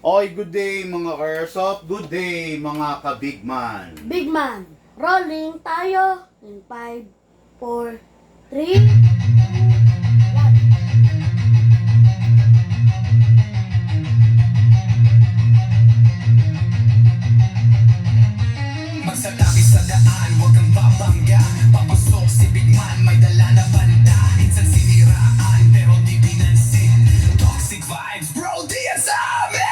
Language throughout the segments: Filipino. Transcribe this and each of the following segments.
Oy, good day mga ka-airsoft. Good day mga ka-bigman. Big man, rolling tayo in 5, 4, 3, 1. Magsatabi sa daan, huwag kang babangga. Papasok si Big Man, may dala na banda. Minsan siniraan, pero di pinansin. Toxic vibes, bro, di yan sa amin.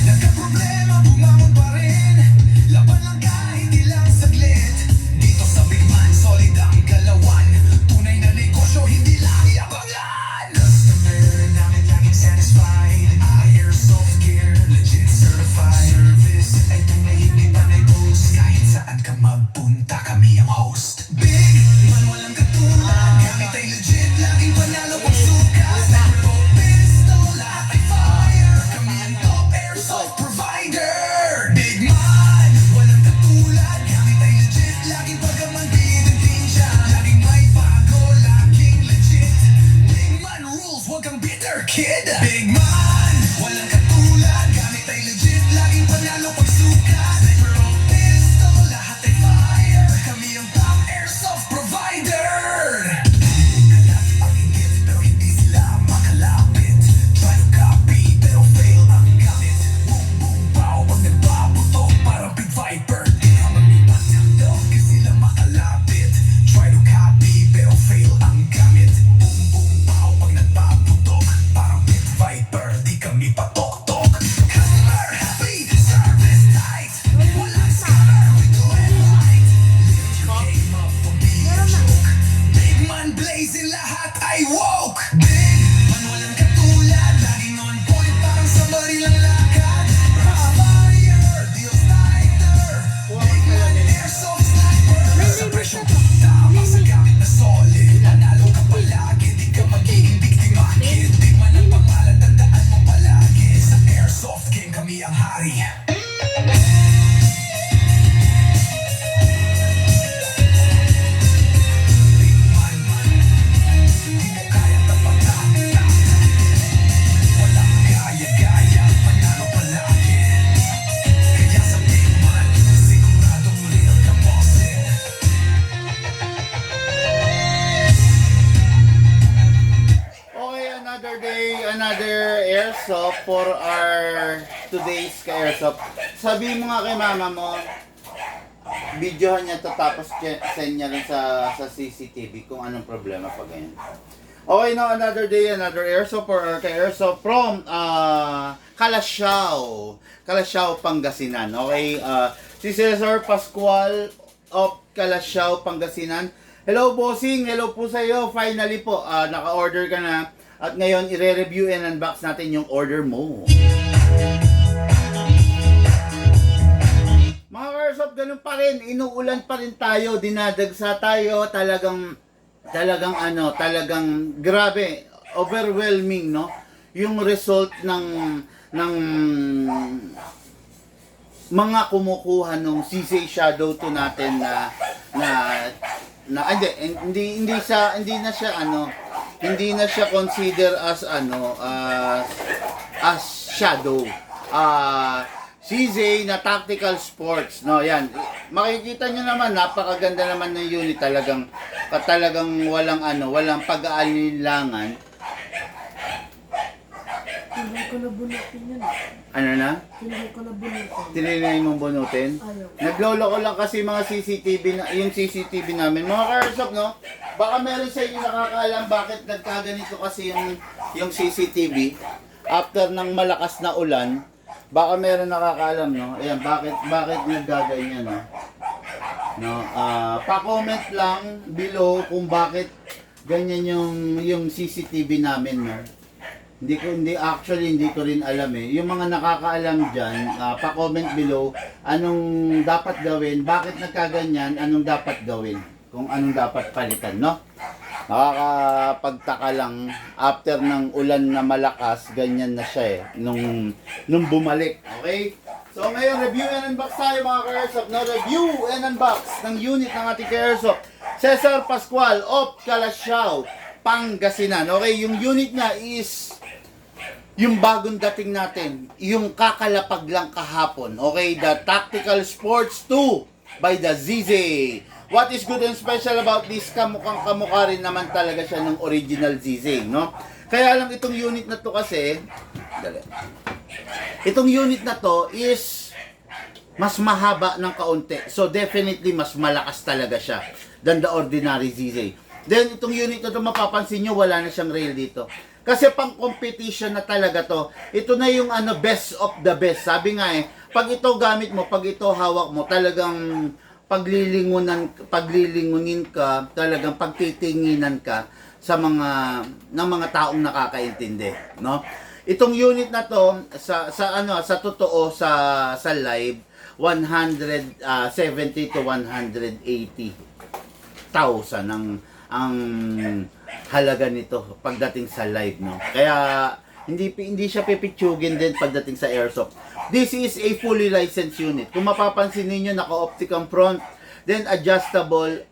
Nagka-problema, bumangon pa rin. Laban lang kahit ilang saglit. Dito sa Big Man, solid ang galawan. Tunay na negosyo, hindi lang yabangan. Customer namin laging satisfied. Airsoft gear, legit certified. Service ay tunay, hindi pa post. Kahit saan ka magpunta, kami ang host. Big Man, walang katulad. Gamit ay legit, laging panalo pag sukat. Sniper, pistol, lahat ay fire. Kami ang top airsoft provider. Big Man, walang katulad. Gamit ay legit, laging pagkamandin ang tinja. Laging may bago, laging legit. Big Man rules, huwag kang bitter, kid. Big Man, walang katulad. Gamit ay legit, laging panalo pag sukat. Sniper, pistol, lahat ay fire. Kami ang top airsoft provider. Kalat ang inggit, pero hindi sila makalapit. Try to copy, pero fail ang gamit. Boom, boom, pow, pag nagbabutok, parang Big Viper. Di ka maglipat, daw di sila makalapit. Try to copy, pero fail ang gamit. Boom, boom, pow, pag nagbabutok, parang Big Viper. Di kami patok-tok. Customer happy, service tight. Walang scammer, we do it right. Lift your game up, don't be a joke. Big Man blazing, lahat ay woke. Big Man walang katulad, laging on point, parang sa barilang lakad. Crossfire, deals tighter. Big Man airsoft sniper. Sa presyo tama, sa gamit na solid. Nanalo ka palagi, di ka magiging biktima, kid. Big Man ang pangalan, tandaan mo palagi. Sa airsoft game, kami ang hari. Big Man, di mo kaya tapatan. Walang gaya-gaya, panalo palagi. Kaya sa Big Man, siguradong real ka bossin. Okay, another day, another airsoft for our today's ka-airsoft. Sabi mo nga kay mama mo, videohan niya to tapos send niya rin sa CCTV kung anong problema pag ganyan. Okay, now another day, another airsoft for our ka-airsoft from Calasiao, Pangasinan. Okay, si Cesar Pascual of Calasiao, Pangasinan. Hello bossing, hello po sa iyo. Finally po, naka-order ka na at ngayon ire-review and unbox natin yung order mo. Mga ka-airsoft, ganun pa rin, inuulan pa rin tayo, dinadagsa tayo, talagang grabe, overwhelming, no? Yung result ng mga kumukuha nung CC Shadow 2 natin hindi na siya consider as shadow. CZ na tactical sports, no? Yan. Makikita nyo naman, napakaganda naman ng unit, talagang walang pag-aalinlangan. Hindi ko na bunutin yun. Ano na? Hindi ko na bunutin. Tinilay mong bunutin? Ayaw. Nagloloko lang kasi mga yung CCTV namin. Mga ka-airsoft, no? Baka meron sa inyo nakakaalam bakit nagkaganito kasi yung CCTV after ng malakas na ulan. Baka meron nakakaalam, no? Ayan, bakit naggaganyan, no? No, pa-comment lang below kung bakit ganyan yung CCTV namin, no? Hindi ko rin alam eh. Yung mga nakakaalam diyan, pa-comment below anong dapat gawin, bakit nagkaganyan, anong dapat gawin, kung anong dapat palitan, no? Nakakapagtaka lang, after ng ulan na malakas, ganyan na siya eh, nung bumalik. Okay? So ngayon, review and unbox tayo mga ka-airsoft, no? Review and unbox ng unit ng ating ka-airsoft, Cesar Pascual of Calasiao, Pangasinan. Okay, yung unit niya is yung bagong dating natin, yung kakalapag lang kahapon, okay, the Tactical Sports 2 by the ZZ. What is good and special about this? Kamukhang kamukha rin naman talaga siya ng original ZZ, no? Kaya lang itong unit na to kasi, dali. Itong unit na to is mas mahaba ng kaunti. So definitely mas malakas talaga siya than the ordinary ZZ. Then itong unit na to, mapapansin nyo, wala na siyang rail dito. Kasi pang competition na talaga to. Ito na yung best of the best. Sabi nga pag ito gamit mo, pag ito hawak mo, talagang paglilingunin ka, talagang pagtitinginan ka sa mga taong nakakaintindi, no? Itong unit na to sa totoo sa live 170 to 180,000 ang halaga nito pagdating sa live, no? Kaya hindi siya pipitsugin din pagdating sa airsoft. This is a fully licensed unit. Kung mapapansin niyo, naka-optic ang front, then adjustable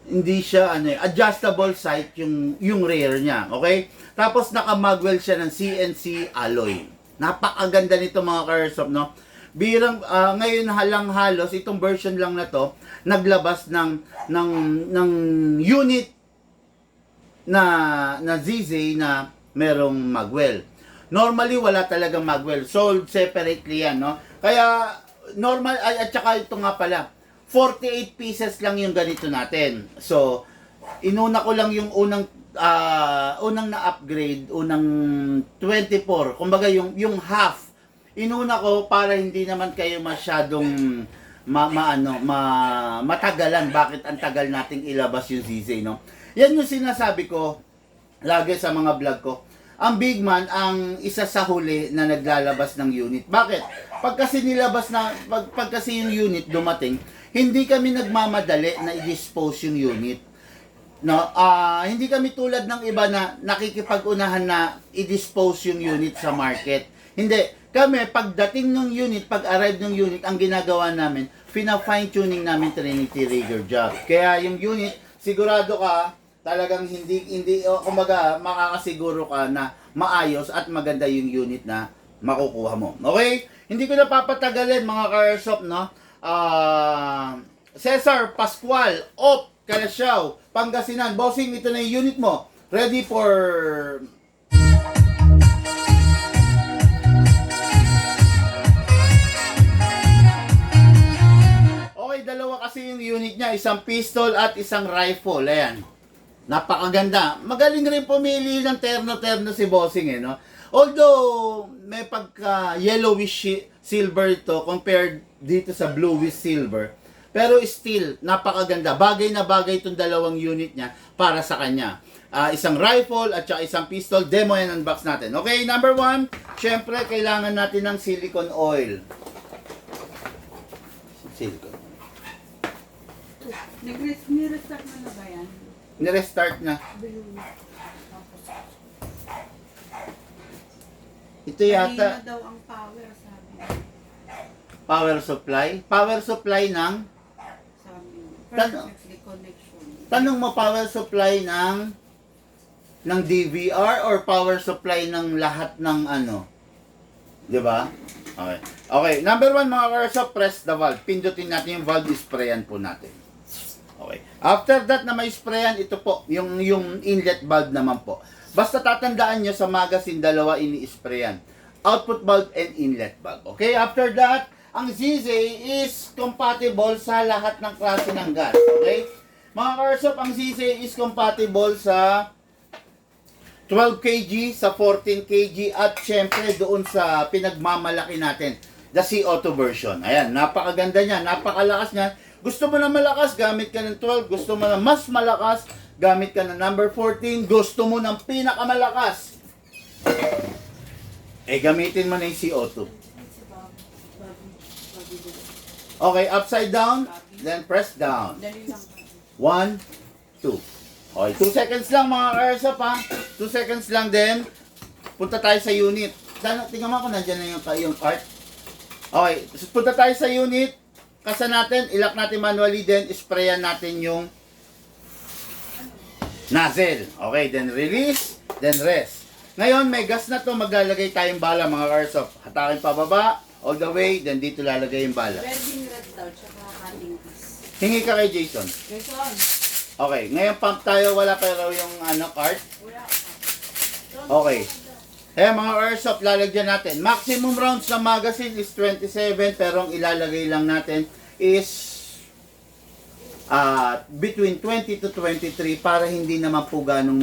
hindi siya adjustable sight yung rear niya, okay? Tapos naka-magwell siya ng CNC alloy. Napakaganda nito mga ka-airsoft, no? Birang ngayon halos itong version lang na to naglabas ng unit na ZZ na merong magwell. Normally wala talagang magwell, sold separately yan, no? Kaya normal at saka ito nga pala 48 pieces lang yung ganito natin. So inuna ko lang yung unang na-upgrade, unang 24. Kumbaga yung half inuna ko para hindi naman kayo masyadong matagalan. Bakit ang tagal nating ilabas yung ZZ, no? Yan yung sinasabi ko lagi sa mga vlog ko. Ang Big Man ang isa sa huli na naglalabas ng unit. Bakit? Pag kasi yung unit dumating, hindi kami nagmamadali na i-dispose yung unit. No, hindi kami tulad ng iba na nakikipag-unahan na i-dispose yung unit sa market. Hindi. Kami, pagdating ng unit, pag-arrive ng unit, ang ginagawa namin, fine tuning namin Trinity Rigger job. Kaya yung unit, sigurado ka, talagang kumbaga, makakasiguro ka na maayos at maganda yung unit na makukuha mo. Okay? Hindi ko na papatagalin mga ka-airsoft, no? Cesar Pascual, Op, Calasiao, Pangasinan. Bossing, ito na yung unit mo. Ready for... Okay, dalawa kasi yung unit niya. Isang pistol at isang rifle. Ayan. Napakaganda. Magaling rin pumili ng terno-terno si Bossing, no? Although, may pagka yellowish silver ito compared dito sa bluish silver. Pero still, napakaganda. Bagay na bagay itong dalawang unit niya para sa kanya. Isang rifle at saka isang pistol. Demo yan unbox natin. Okay, number 1, syempre, kailangan natin ng silicone oil. Silicone. Nirestart na ba yan? Nirestart na. Ito yata, Kanina daw ang power, sabi. power supply. Power supply ng, Sabi. Tan- Perfectly connection. tanong mo, power supply ng DVR or power supply ng lahat ng di ba? Okay. Okay, number 1 mga ka-airsoft, press the valve. Pindutin natin yung valve, sprayan po natin. Okay. After that na may sprayan, ito po, yung inlet valve naman po. Basta tatandaan nyo sa magazine, dalawa ini-sprayan. Output valve and inlet valve. Okay, after that, ang ZZ is compatible sa lahat ng klase ng gas. Okay? Mga ka-airsoft, ang ZZ is compatible sa 12 kg, sa 14 kg, at syempre doon sa pinagmamalaki natin, the CO2 version. Ayan, napakaganda niya, napakalakas niya. Gusto mo na malakas, gamit ka ng 12. Gusto mo na mas malakas, gamit ka ng number 14. Gusto mo ng pinakamalakas, gamitin mo na yung CO2. Okay, upside down, then press down. Dali lang. 1, 2. Okay, 2 seconds lang mga ka-airsoft, ha. 2 seconds lang, then punta tayo sa unit. Tingnan mo kung nandiyan na yung cart. Okay, punta tayo sa unit. Kasa natin, ilock natin manually, then sprayan natin yung nozzle. Okay, then release, then rest. Ngayon, may gas na to, maglalagay tayong bala mga Airsoft. Hatakin pababa, all the way, then dito lalagay yung bala. Red din red daw, tsaka cutting piece. Hingi ka kay Jason. Jason, Okay, ngayon pump tayo, wala pa raw yung cart. wala. Okay. Eh mga Airsoft, lalagyan natin. Maximum rounds na magazine is 27, pero ang ilalagay lang natin is between 20 to 23 para hindi naman po ganong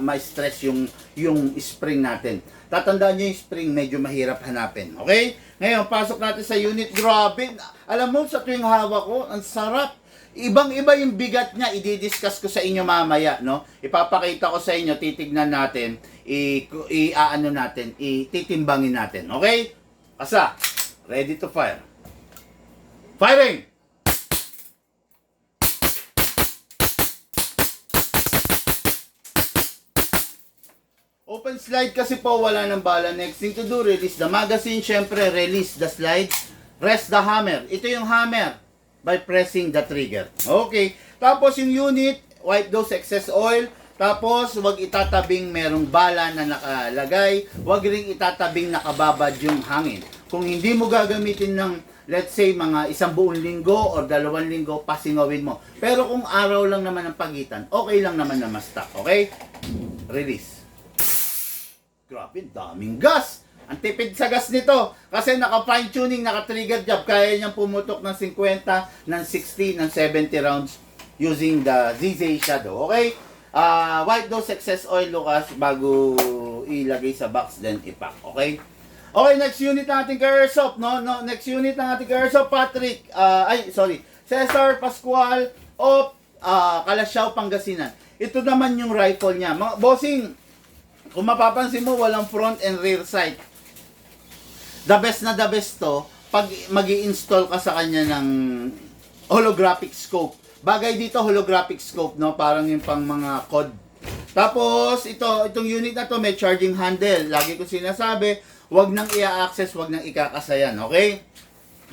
ma-stress yung spring natin. Tatandaan nyo yung spring, medyo mahirap hanapin. Okay? Ngayon, pasok natin sa unit. Grabe. Alam mo, sa tuwing hawak ko, ang sarap. Ibang-iba yung bigat niya. I-discuss ko sa inyo mamaya, no? Ipapakita ko sa inyo, titignan natin, ititimbangin natin. Okay? Asa, ready to fire. Firing! Open slide kasi po, wala ng bala. Next thing to do, release the magazine. Syempre, release the slide. Rest the hammer. Ito yung hammer by pressing the trigger. Okay. Tapos yung unit, wipe those excess oil. Tapos, wag itatabing merong bala na nakalagay. Wag ring itatabing nakababad yung hangin. Kung hindi mo gagamitin ng, let's say, mga 1 buong linggo or 2 linggo, pasingawin mo. Pero kung araw lang naman ang pagitan, okay lang naman na ma-stock. Okay? Release. Grabe, daming gas. Ang tipid sa gas nito. Kasi naka-fine tuning, naka-trigger job. Kaya niyang pumutok ng 50, ng 60, ng 70 rounds using the ZZ Shadow. Okay? Wipe those excess oil, Lucas, bago ilagay sa box, then ipack. Okay? Okay, next unit natin kay Airsoft, no? Next unit ng ating kay Airsoft, Patrick. Cesar Pascual of Calasiao, Pangasinan. Ito naman yung rifle niya. Mga bossing, kung mapapansin mo, walang front and rear sight. The best to, pag magi-install ka sa kanya ng holographic scope. Bagay dito, holographic scope, no? Parang yung pang mga COD. Tapos, itong unit na to, may charging handle. Lagi ko sinasabi, wag nang i-access, wag nang ikakasayan, okay?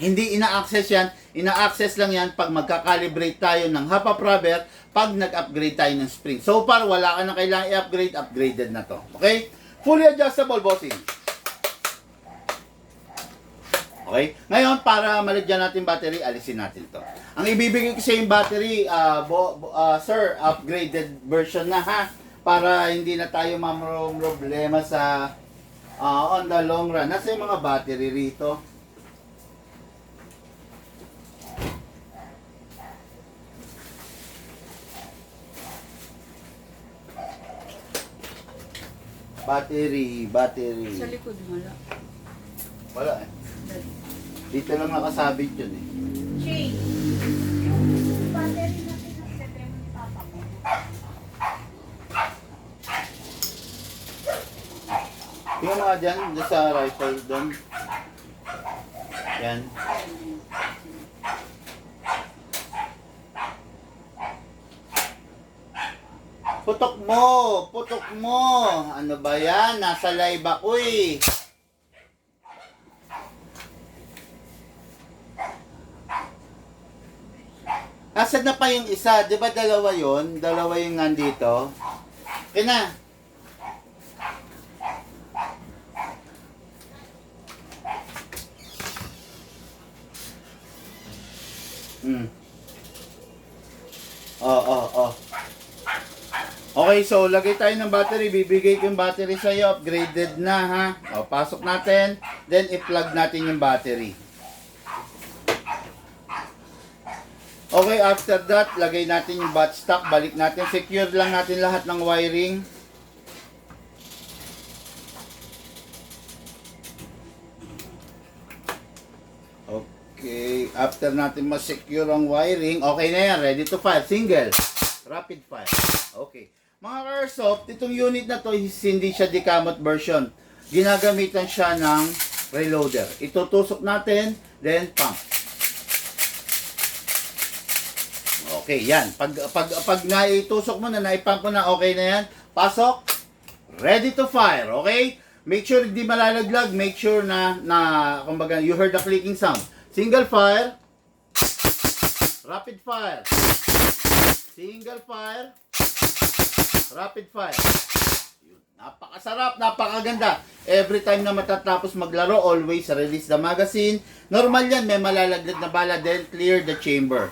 Hindi ina-access yan. Ina-access lang yan pag magka-calibrate tayo ng half rubber, pag nag-upgrade tayo ng spring. So far, wala ka na kailangan i-upgrade, upgraded na to. Okay? Fully adjustable, bossing. Okay? Ngayon, para malagyan natin battery, alisin natin to. Ang ibibigay ko sa yung battery, sir, upgraded version na ha. Para hindi na tayo problema sa on the long run. Nasa yung mga battery rito? Battery. Sa likod wala. Wala eh. Dito lang nakasabit yun eh. Shay. Battery na pinagsetemo ni Papa ko. Yung mga dyan sa rifle doon. Yan. Putok mo. Ano ba yan? Nasa live ako eh. Nasaan na pa yung isa? Di ba dalawa yun? Dalawa yung nandito. Okay na. Okay, so lagay tayo ng battery. Bibigay ko yung battery sa iyo. Upgraded na ha. O, pasok natin. Then i-plug natin yung battery. Okay, after that, lagay natin yung buttstock. Balik natin. Secure lang natin lahat ng wiring. Okay, after natin ma-secure ang wiring, okay na yan. Ready to fire. Single. Rapid fire. Okay. Mga Airsoft, itong unit na to, hindi siya decamot version. Ginagamitan siya ng reloader. Itutusok natin, then pump. Okay, yan. Pag naitusok mo na, naipump mo na, okay na yan. Pasok. Ready to fire, okay? Make sure hindi malalaglag. Make sure na kumbaga, you heard the clicking sound. Single fire. Rapid fire. Single fire. Rapid fire. Napakasarap, napakaganda. Every time na matatapos maglaro, always release the magazine. Normal yan, may malalaglag na bala, then clear the chamber.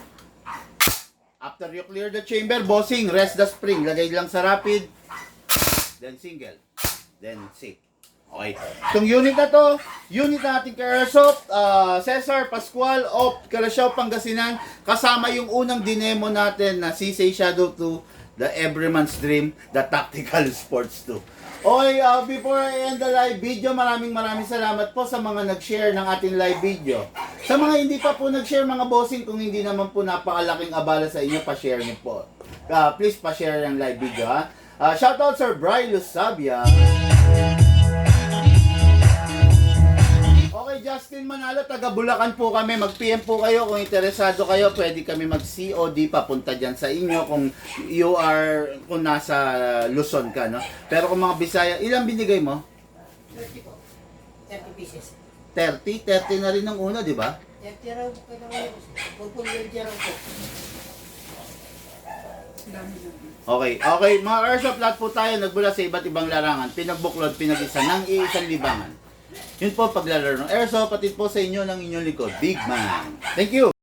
After you clear the chamber, bossing, rest the spring. Lagay lang sa rapid, then single, then safe. Okay. Itong unit na to, unit na ating Airsoft, Cesar Pascual of Calasiao, Pangasinan. Kasama yung unang dinemo natin na CC Shadow 2, the Everyman's Dream, the Tactical Sports 2. Okay, before I end the live video, maraming salamat po sa mga nag-share ng ating live video. Sa mga hindi pa po nag-share mga bossing, kung hindi naman po napakalaking abala sa inyo, pa-share niyo po. Please pa-share yung live video ha. Shoutout Sir Bri Lusabia. Okay, Justin Manalo, taga Bulacan po kami. Mag-PM po kayo kung interesado kayo. Pwede kami mag-COD papunta dyan sa inyo kung kung nasa Luzon ka, no? Pero kung mga Bisaya, ilang binigay mo? 30 po. 30 pieces. 30? 30 na rin ng una, di ba? 30 raw po kailangan yun. Pupulong raw po. Okay, mga Airsoft, lahat po tayo nagbula sa iba't ibang larangan. Pinagbuklod, pinag-isa ng iisang libangan. Yun po paglalaro ng Airsoft, patid po sa inyo ng inyong likod, Big Man. Thank you!